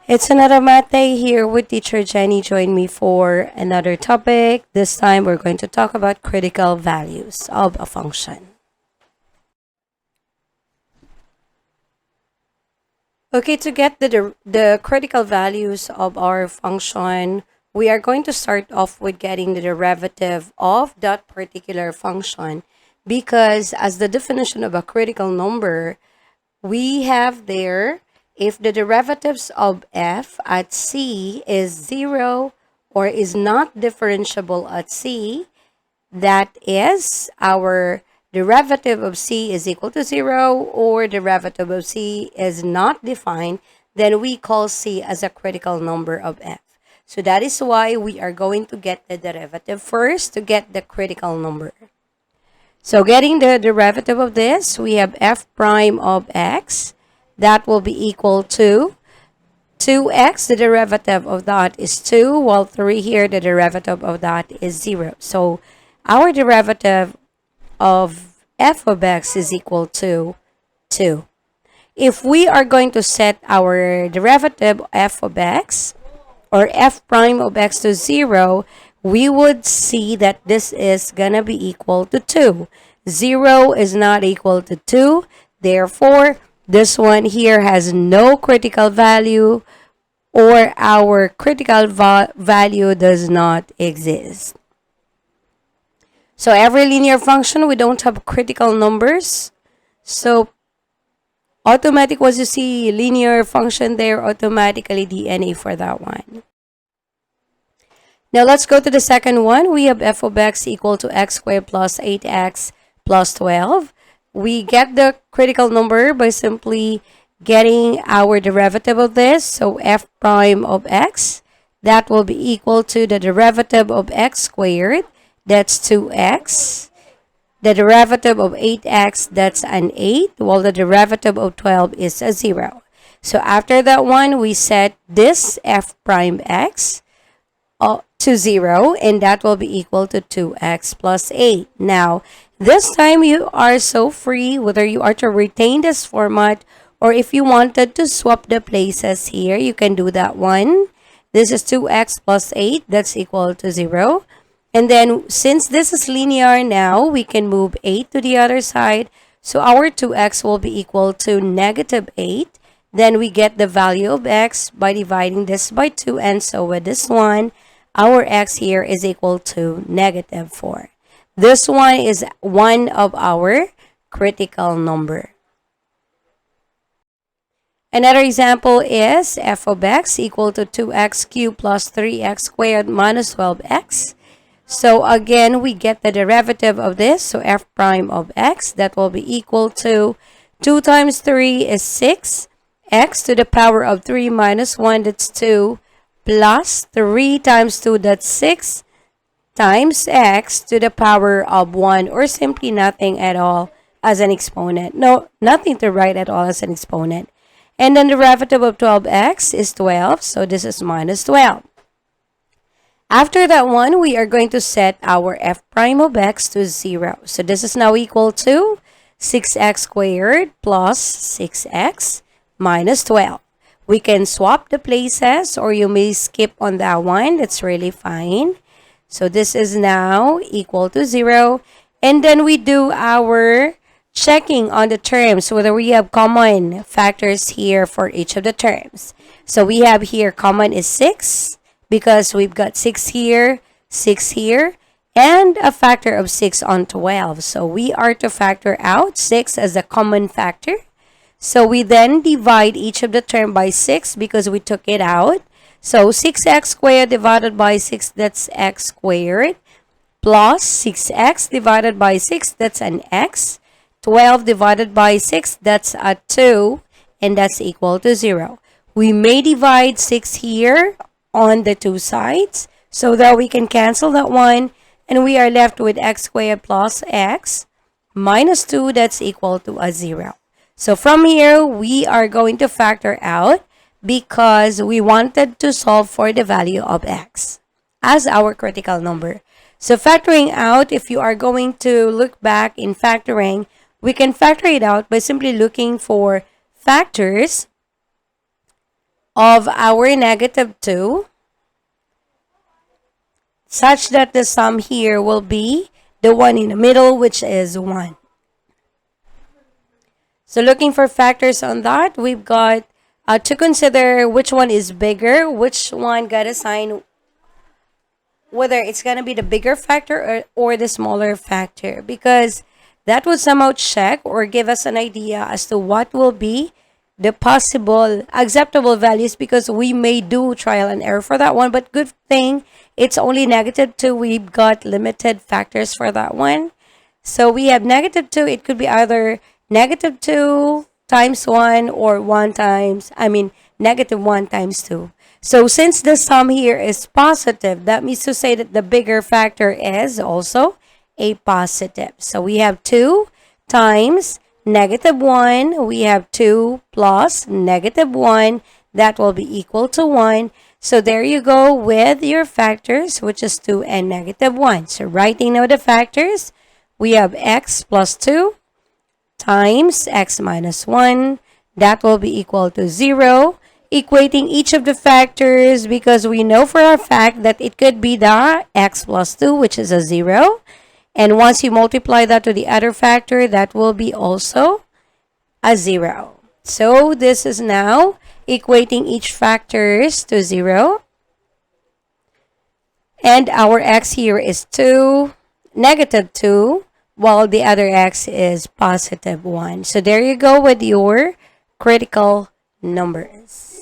It's another Mate here with teacher Jenny. Join me for another topic. This time we're going to talk about critical values of a function. Okay, to get the critical values of our function, we are going to start off with getting the derivative of that particular function, because as the definition of a critical number, we have there, if the derivatives of f at c is 0 or is not differentiable at c, that is, our derivative of c is equal to 0 or derivative of c is not defined, then we call c as a critical number of f. So that is why we are going to get the derivative first to get the critical number. So getting the derivative of this, we have f prime of x. That will be equal to 2x. The derivative of that is 2, while 3 here, the derivative of that is 0. So our derivative of f of x is equal to 2. If we are going to set our derivative f of x or f prime of x to 0, we would see that this is gonna be equal to 2. 0 is not equal to 2. Therefore, this one here has no critical value, or our critical value does not exist. So every linear function, we don't have critical numbers. So automatic, once you see linear function there, automatically DNA for that one. Now let's go to the second one. We have f of x equal to x squared plus 8x plus 12. We get the critical number by simply getting our derivative of this. So f prime of x, that will be equal to the derivative of x squared, that's 2x. The derivative of 8x, that's an 8, while the derivative of 12 is a 0. So after that one, we set this f prime x to 0, and that will be equal to 2x plus 8. Now, this time you are so free whether you are to retain this format or if you wanted to swap the places here, you can do that one. This is 2x plus 8, that's equal to 0. And then since this is linear now, we can move 8 to the other side. So our 2x will be equal to negative 8. Then we get the value of x by dividing this by 2. And so with this one, our x here is equal to negative 4. This one is one of our critical number. Another example is f of x equal to 2x cubed plus 3x squared minus 12x. So again, we get the derivative of this. So f prime of x, that will be equal to 2 times 3 is 6. X to the power of 3 minus 1, that's 2. Plus 3 times 2, that's 6. Times x to the power of 1, or simply nothing at all as an exponent. No, nothing to write at all as an exponent. And then the derivative of 12x is 12. So this is minus 12. After that one, we are going to set our f prime of x to 0. So this is now equal to 6x squared plus 6x minus 12. We can swap the places, or you may skip on that one. That's really fine. So this is now equal to 0. And then we do our checking on the terms, whether we have common factors here for each of the terms. So we have here common is 6, because we've got 6 here, 6 here, and a factor of 6 on 12. So we are to factor out 6 as a common factor. So we then divide each of the term by 6 because we took it out. So 6x squared divided by 6, that's x squared, plus 6x divided by 6, that's an x. 12 divided by 6, that's a 2, and that's equal to 0. We may divide 6 here on the two sides so that we can cancel that one, and we are left with x squared plus x minus 2, that's equal to a 0. So from here, we are going to factor out because we wanted to solve for the value of x as our critical number. So factoring out, if you are going to look back in factoring, we can factor it out by simply looking for factors of our negative 2 such that the sum here will be the one in the middle, which is 1. So looking for factors on that, we've got to consider which one is bigger, which one got assigned, whether it's going to be the bigger factor or the smaller factor, because that would somehow check or give us an idea as to what will be the possible acceptable values, because we may do trial and error for that one. But good thing it's only negative 2. We've got limited factors for that one. So we have negative 2. It could be either negative 2 times 1 or negative 1 times 2. So since the sum here is positive, that means to say that the bigger factor is also a positive. So we have 2 times negative 1. We have 2 plus negative 1. That will be equal to 1. So there you go with your factors, which is 2 and negative 1. So writing now the factors, we have x plus 2 times x minus 1. That will be equal to 0. Equating each of the factors, because we know for a fact that it could be the x plus 2, which is a 0. And once you multiply that to the other factor, that will be also a 0. So this is now equating each factors to 0. And our x here is 2, negative 2, while the other x is positive 1. So there you go with your critical numbers.